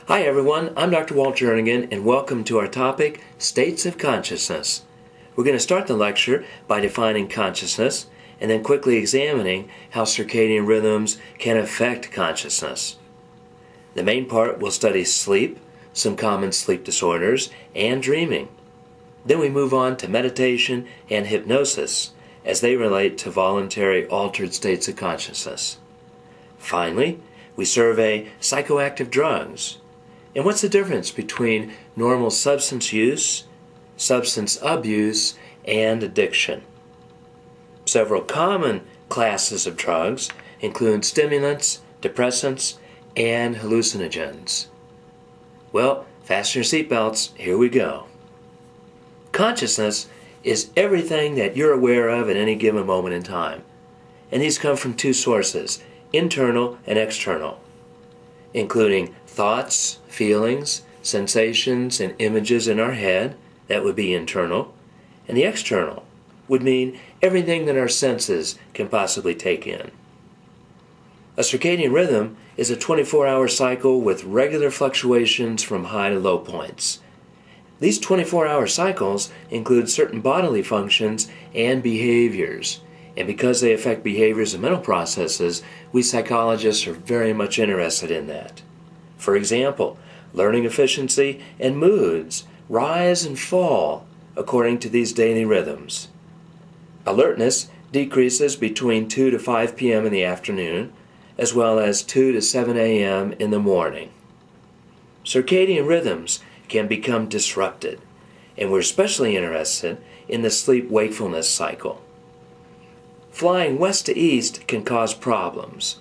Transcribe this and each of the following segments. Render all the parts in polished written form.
Hi everyone, I'm Dr. Walt Jernigan and welcome to our topic, States of Consciousness. We're going to start the lecture by defining consciousness and then quickly examining how circadian rhythms can affect consciousness. The main part will study sleep, some common sleep disorders, and dreaming. Then we move on to meditation and hypnosis as they relate to voluntary altered states of consciousness. Finally, we survey psychoactive drugs. And what's the difference between normal substance use, substance abuse, and addiction? Several common classes of drugs include stimulants, depressants, and hallucinogens. Well, fasten your seatbelts, here we go. Consciousness is everything that you're aware of at any given moment in time. And these come from two sources, internal and external, including thoughts, feelings, sensations, and images in our head. That would be internal. And the external would mean everything that our senses can possibly take in. A circadian rhythm is a 24-hour cycle with regular fluctuations from high to low points. These 24-hour cycles include certain bodily functions and behaviors. And because they affect behaviors and mental processes, we psychologists are very much interested in that. For example, learning efficiency and moods rise and fall according to these daily rhythms. Alertness decreases between 2 to 5 p.m. in the afternoon, as well as 2 to 7 a.m. in the morning. Circadian rhythms can become disrupted, and we're especially interested in the sleep-wakefulness cycle. Flying west to east can cause problems.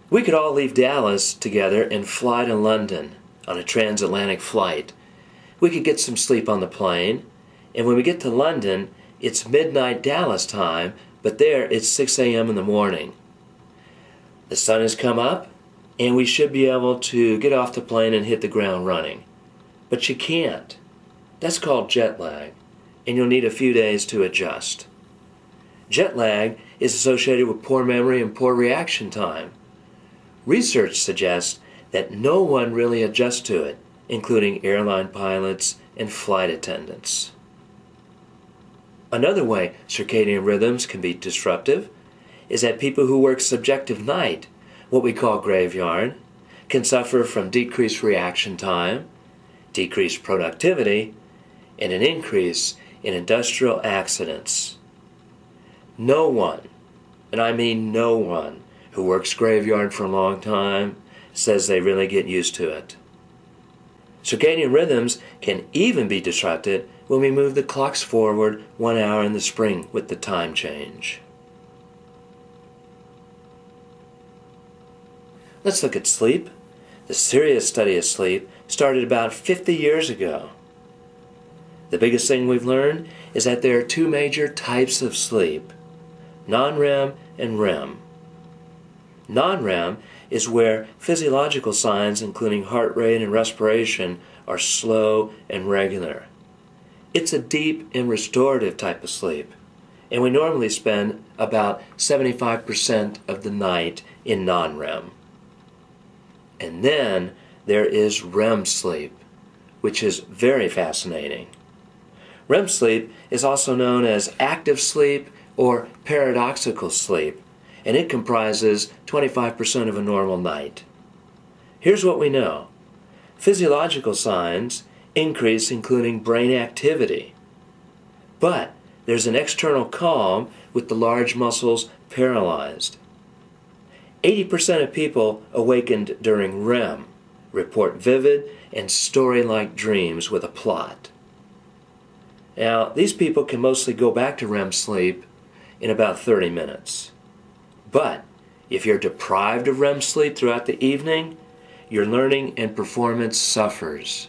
We could all leave Dallas together and fly to London on a transatlantic flight. We could get some sleep on the plane, and when we get to London, it's midnight Dallas time, but there it's 6 a.m. in the morning. The sun has come up, and we should be able to get off the plane and hit the ground running. But you can't. That's called jet lag, and you'll need a few days to adjust. Jet lag is associated with poor memory and poor reaction time. Research suggests that no one really adjusts to it, including airline pilots and flight attendants. Another way circadian rhythms can be disruptive is that people who work subjective night, what we call graveyard, can suffer from decreased reaction time, decreased productivity, and an increase in industrial accidents. No one, and I mean no one, who works graveyard for a long time says they really get used to it. Circadian rhythms can even be disrupted when we move the clocks forward 1 hour in the spring with the time change. Let's look at sleep. The serious study of sleep started about 50 years ago. The biggest thing we've learned is that there are two major types of sleep, non-REM and REM. Non-REM is where physiological signs, including heart rate and respiration, are slow and regular. It's a deep and restorative type of sleep, and we normally spend about 75% of the night in non-REM. And then there is REM sleep, which is very fascinating. REM sleep is also known as active sleep or paradoxical sleep, and it comprises 25% of a normal night. Here's what we know. Physiological signs increase, including brain activity. But there's an external calm with the large muscles paralyzed. 80% of people awakened during REM report vivid and story-like dreams with a plot. Now, these people can mostly go back to REM sleep in about 30 minutes. But if you're deprived of REM sleep throughout the evening, your learning and performance suffers.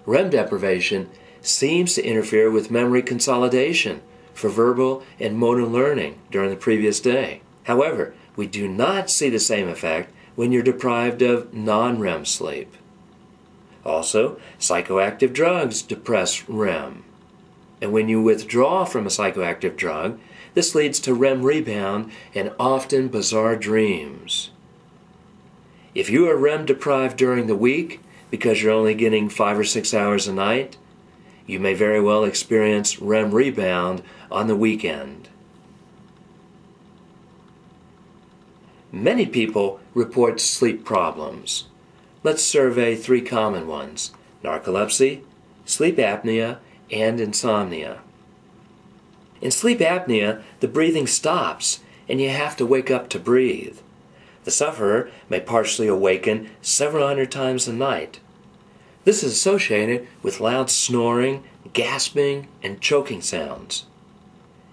REM deprivation seems to interfere with memory consolidation for verbal and motor learning during the previous day. However, we do not see the same effect when you're deprived of non-REM sleep. Also, psychoactive drugs depress REM. And when you withdraw from a psychoactive drug, this leads to REM rebound and often bizarre dreams. If you are REM deprived during the week because you're only getting 5 or 6 hours a night, you may very well experience REM rebound on the weekend. Many people report sleep problems. Let's survey 3 common ones: narcolepsy, sleep apnea, and insomnia. In sleep apnea, the breathing stops and you have to wake up to breathe. The sufferer may partially awaken several hundred times a night. This is associated with loud snoring, gasping, and choking sounds.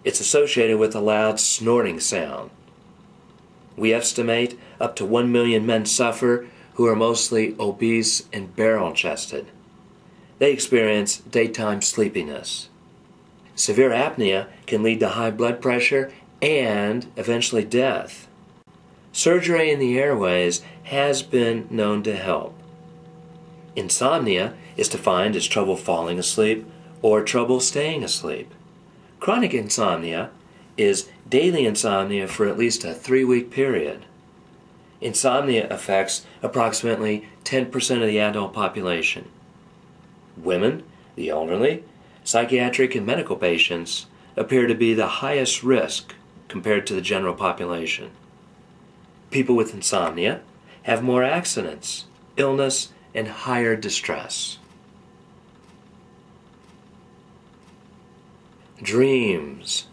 It's associated with a loud snorting sound. We estimate up to 1 million men suffer who are mostly obese and barrel-chested. They experience daytime sleepiness. Severe apnea can lead to high blood pressure and eventually death. Surgery in the airways has been known to help. Insomnia is defined as trouble falling asleep or trouble staying asleep. Chronic insomnia is daily insomnia for at least a 3-week period. Insomnia affects approximately 10% of the adult population. Women, the elderly, psychiatric and medical patients appear to be the highest risk compared to the general population. People with insomnia have more accidents, illness, and higher distress. Dreams.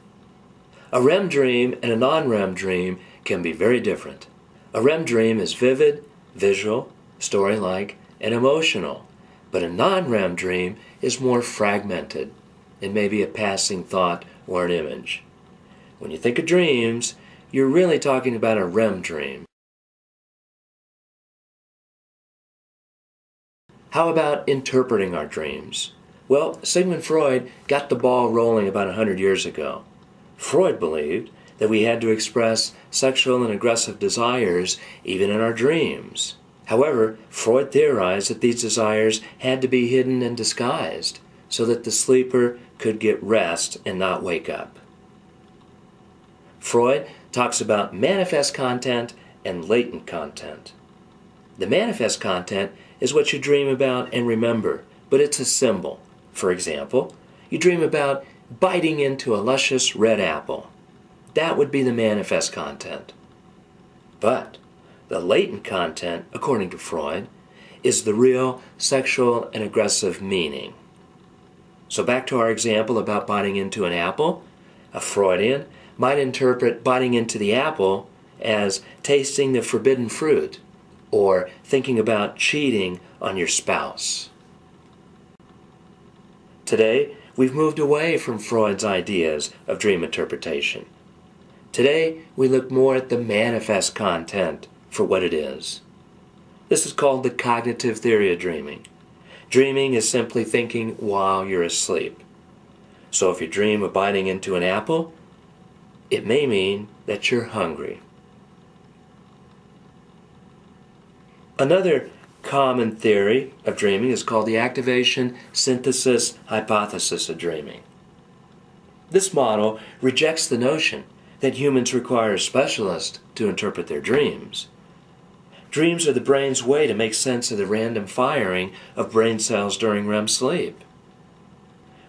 A REM dream and a non-REM dream can be very different. A REM dream is vivid, visual, story-like, and emotional, but a non-REM dream is more fragmented and may be a passing thought or an image. When you think of dreams, you're really talking about a REM dream. How about interpreting our dreams? Well, Sigmund Freud got the ball rolling about 100 years ago. Freud believed that we had to express sexual and aggressive desires even in our dreams. However, Freud theorized that these desires had to be hidden and disguised so that the sleeper could get rest and not wake up. Freud talks about manifest content and latent content. The manifest content is what you dream about and remember, but it's a symbol. For example, you dream about biting into a luscious red apple. That would be the manifest content. But the latent content, according to Freud, is the real sexual and aggressive meaning. So back to our example about biting into an apple, a Freudian might interpret biting into the apple as tasting the forbidden fruit or thinking about cheating on your spouse. Today, we've moved away from Freud's ideas of dream interpretation. Today, we look more at the manifest content for what it is. This is called the cognitive theory of dreaming. Dreaming is simply thinking while you're asleep. So if you dream of biting into an apple, it may mean that you're hungry. Another common theory of dreaming is called the activation synthesis hypothesis of dreaming. This model rejects the notion that humans require a specialist to interpret their dreams. Dreams are the brain's way to make sense of the random firing of brain cells during REM sleep.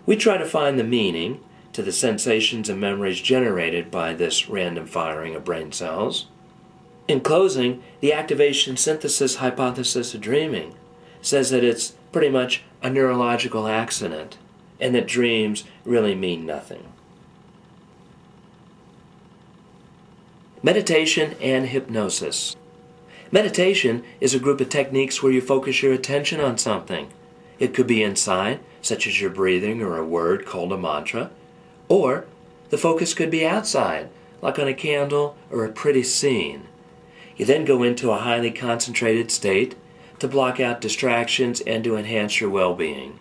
We try to find the meaning to the sensations and memories generated by this random firing of brain cells. In closing, the activation synthesis hypothesis of dreaming says that it's pretty much a neurological accident and that dreams really mean nothing. Meditation and hypnosis. Meditation is a group of techniques where you focus your attention on something. It could be inside, such as your breathing or a word called a mantra, or the focus could be outside, like on a candle or a pretty scene. You then go into a highly concentrated state to block out distractions and to enhance your well-being.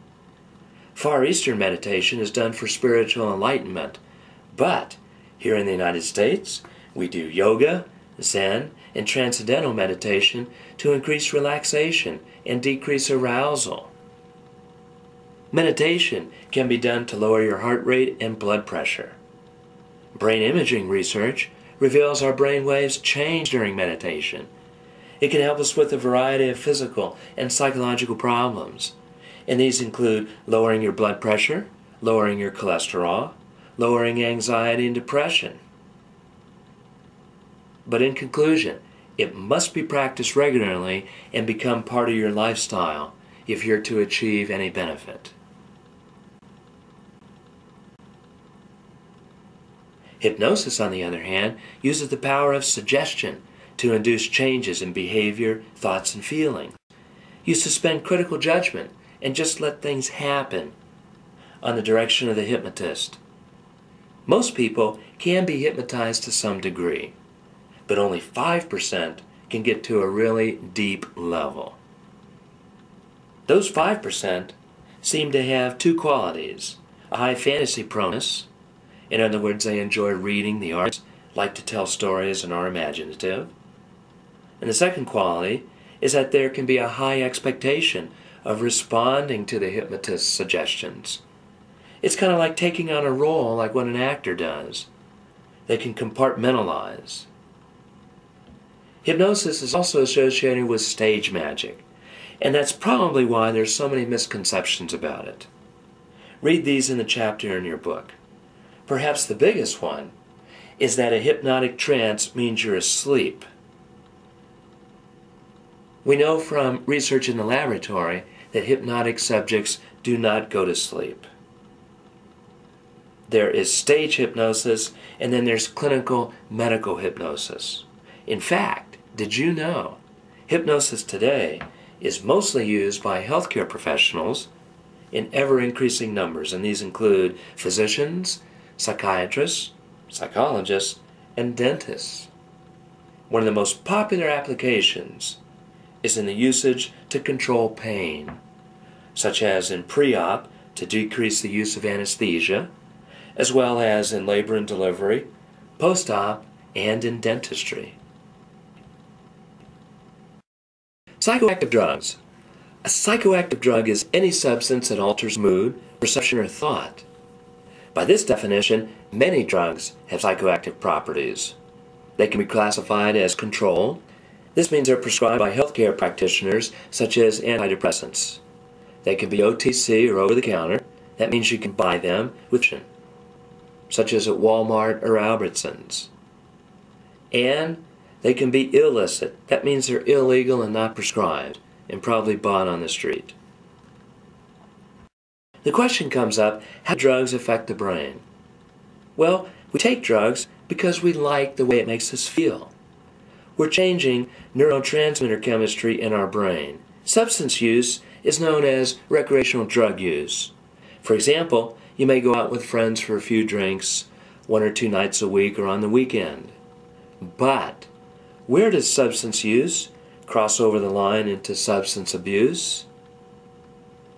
Far Eastern meditation is done for spiritual enlightenment, but here in the United States, we do yoga, Zen, and transcendental meditation to increase relaxation and decrease arousal. Meditation can be done to lower your heart rate and blood pressure. Brain imaging research reveals our brain waves change during meditation, It can help us with a variety of physical and psychological problems. And these include lowering your blood pressure, lowering your cholesterol, lowering anxiety and depression. But in conclusion, it must be practiced regularly and become part of your lifestyle if you're to achieve any benefit. Hypnosis, on the other hand, uses the power of suggestion to induce changes in behavior, thoughts, and feelings. You suspend critical judgment and just let things happen on the direction of the hypnotist. Most people can be hypnotized to some degree, but only 5% can get to a really deep level. Those 5% seem to have two qualities: a high fantasy proneness. In other words, they enjoy reading the arts, like to tell stories, and are imaginative. And the second quality is that there can be a high expectation of responding to the hypnotist's suggestions. It's kind of like taking on a role like what an actor does. They can compartmentalize. Hypnosis is also associated with stage magic, and that's probably why there's so many misconceptions about it. Read these in the chapter in your book. Perhaps the biggest one is that a hypnotic trance means you're asleep. We know from research in the laboratory that hypnotic subjects do not go to sleep. There is stage hypnosis, and then there's clinical medical hypnosis. In fact, did you know hypnosis today is mostly used by healthcare professionals in ever-increasing numbers, and these include physicians, psychiatrists, psychologists, and dentists. One of the most popular applications is in the usage to control pain, such as in pre-op to decrease the use of anesthesia, as well as in labor and delivery, post-op, and in dentistry. Psychoactive drugs. A psychoactive drug is any substance that alters mood, perception, or thought. By this definition, many drugs have psychoactive properties. They can be classified as controlled. This means they're prescribed by healthcare practitioners, such as antidepressants. They can be OTC or over-the-counter. That means you can buy them with such as at Walmart or Albertsons. And they can be illicit. That means they're illegal and not prescribed, and probably bought on the street. The question comes up, how do drugs affect the brain? Well, we take drugs because we like the way it makes us feel. We're changing neurotransmitter chemistry in our brain. Substance use is known as recreational drug use. For example, you may go out with friends for a few drinks 1 or 2 nights a week or on the weekend. But where does substance use cross over the line into substance abuse?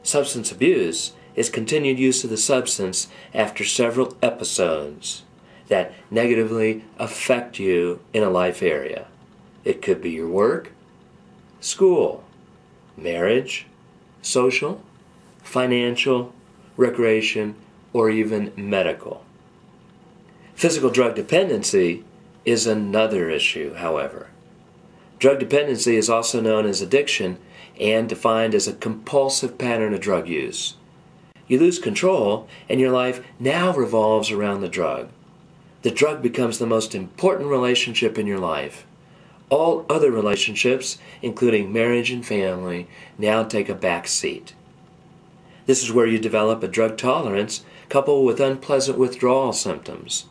Substance abuse is continued use of the substance after several episodes that negatively affect you in a life area. It could be your work, school, marriage, social, financial, recreation, or even medical. Physical drug dependency is another issue, however. Drug dependency is also known as addiction and defined as a compulsive pattern of drug use. You lose control, and your life now revolves around the drug. The drug becomes the most important relationship in your life. All other relationships, including marriage and family, now take a back seat. This is where you develop a drug tolerance coupled with unpleasant withdrawal symptoms.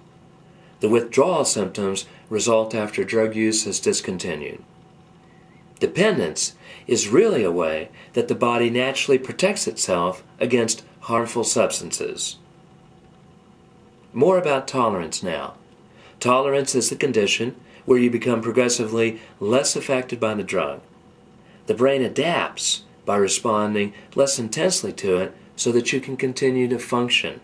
The withdrawal symptoms result after drug use is discontinued. Dependence is really a way that the body naturally protects itself against harmful substances. More about tolerance now. Tolerance is the condition where you become progressively less affected by the drug. The brain adapts by responding less intensely to it so that you can continue to function.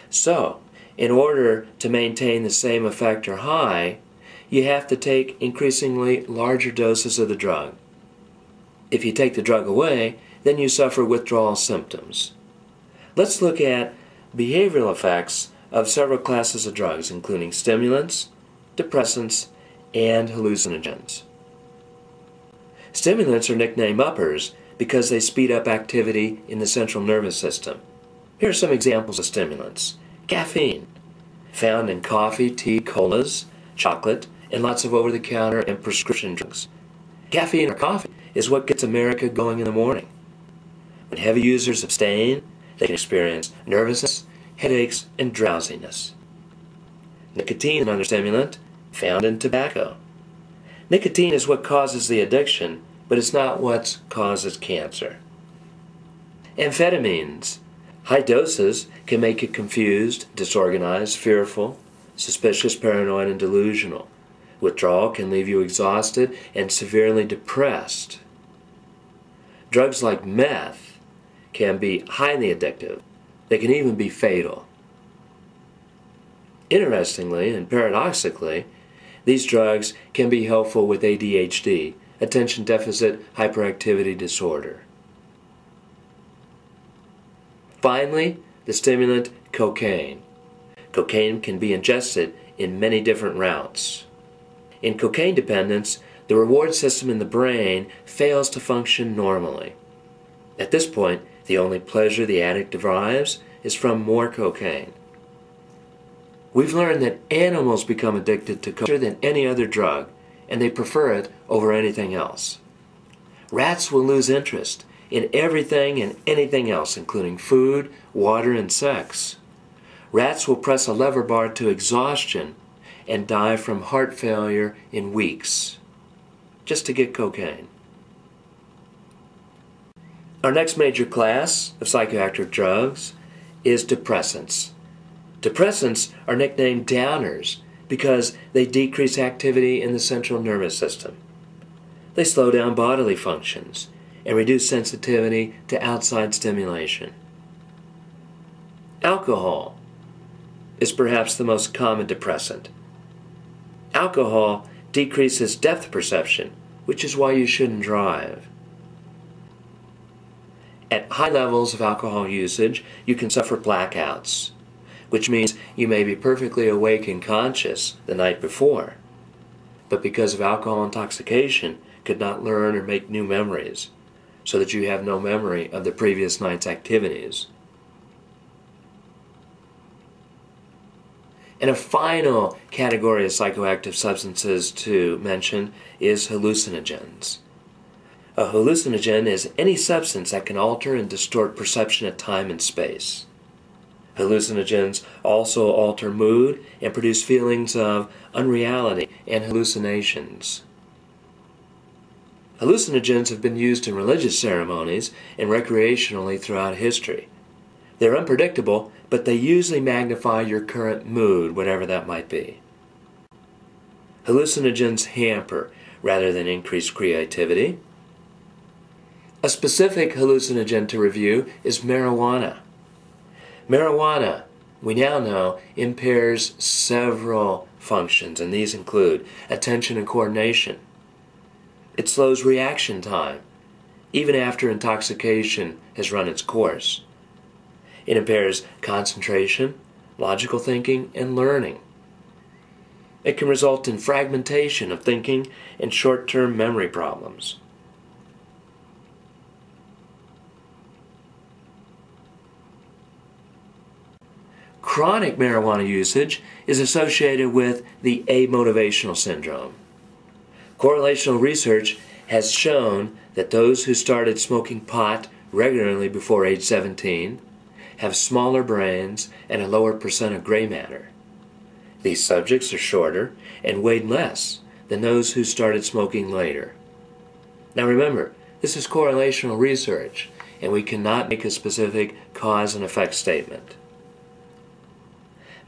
So, in order to maintain the same effect or high, you have to take increasingly larger doses of the drug. If you take the drug away, then you suffer withdrawal symptoms. Let's look at behavioral effects of several classes of drugs, including stimulants, depressants, and hallucinogens. Stimulants are nicknamed uppers because they speed up activity in the central nervous system. Here are some examples of stimulants. Caffeine, found in coffee, tea, colas, chocolate, and lots of over-the-counter and prescription drugs. Caffeine or coffee is what gets America going in the morning. When heavy users abstain, they can experience nervousness, headaches, and drowsiness. Nicotine is another stimulant found in tobacco. Nicotine is what causes the addiction, but it's not what causes cancer. Amphetamines. High doses can make you confused, disorganized, fearful, suspicious, paranoid, and delusional. Withdrawal can leave you exhausted and severely depressed. Drugs like meth can be highly addictive. They can even be fatal. Interestingly and paradoxically, these drugs can be helpful with ADHD, attention deficit hyperactivity disorder. Finally, the stimulant cocaine. Cocaine can be ingested in many different routes. In cocaine dependence, the reward system in the brain fails to function normally. At this point, the only pleasure the addict derives is from more cocaine. We've learned that animals become addicted to cocaine than any other drug, and they prefer it over anything else. Rats will lose interest in everything and anything else, including food, water, and sex. Rats will press a lever bar to exhaustion and die from heart failure in weeks, just to get cocaine. Our next major class of psychoactive drugs is depressants. Depressants are nicknamed downers because they decrease activity in the central nervous system. They slow down bodily functions and reduce sensitivity to outside stimulation. Alcohol is perhaps the most common depressant. Alcohol decreases depth perception, which is why you shouldn't drive. At high levels of alcohol usage, you can suffer blackouts, which means you may be perfectly awake and conscious the night before, but because of alcohol intoxication, could not learn or make new memories, so that you have no memory of the previous night's activities. And a final category of psychoactive substances to mention is hallucinogens. A hallucinogen is any substance that can alter and distort perception of time and space. Hallucinogens also alter mood and produce feelings of unreality and hallucinations. Hallucinogens have been used in religious ceremonies and recreationally throughout history. They're unpredictable, but they usually magnify your current mood, whatever that might be. Hallucinogens hamper rather than increase creativity. A specific hallucinogen to review is marijuana. Marijuana, we now know, impairs several functions, and these include attention and coordination. It slows reaction time, even after intoxication has run its course. It impairs concentration, logical thinking, and learning. It can result in fragmentation of thinking and short-term memory problems. Chronic marijuana usage is associated with the amotivational syndrome. Correlational research has shown that those who started smoking pot regularly before age 17 have smaller brains and a lower percent of gray matter. These subjects are shorter and weighed less than those who started smoking later. Now remember, this is correlational research, and we cannot make a specific cause and effect statement.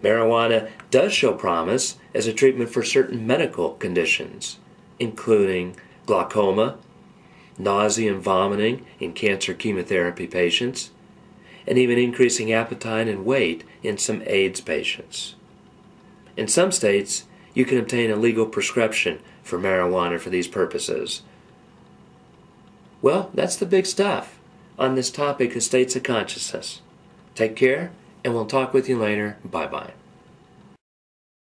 Marijuana does show promise as a treatment for certain medical conditions, including glaucoma, nausea and vomiting in cancer chemotherapy patients, and even increasing appetite and weight in some AIDS patients. In some states, you can obtain a legal prescription for marijuana for these purposes. Well, that's the big stuff on this topic of states of consciousness. Take care, and we'll talk with you later. Bye-bye.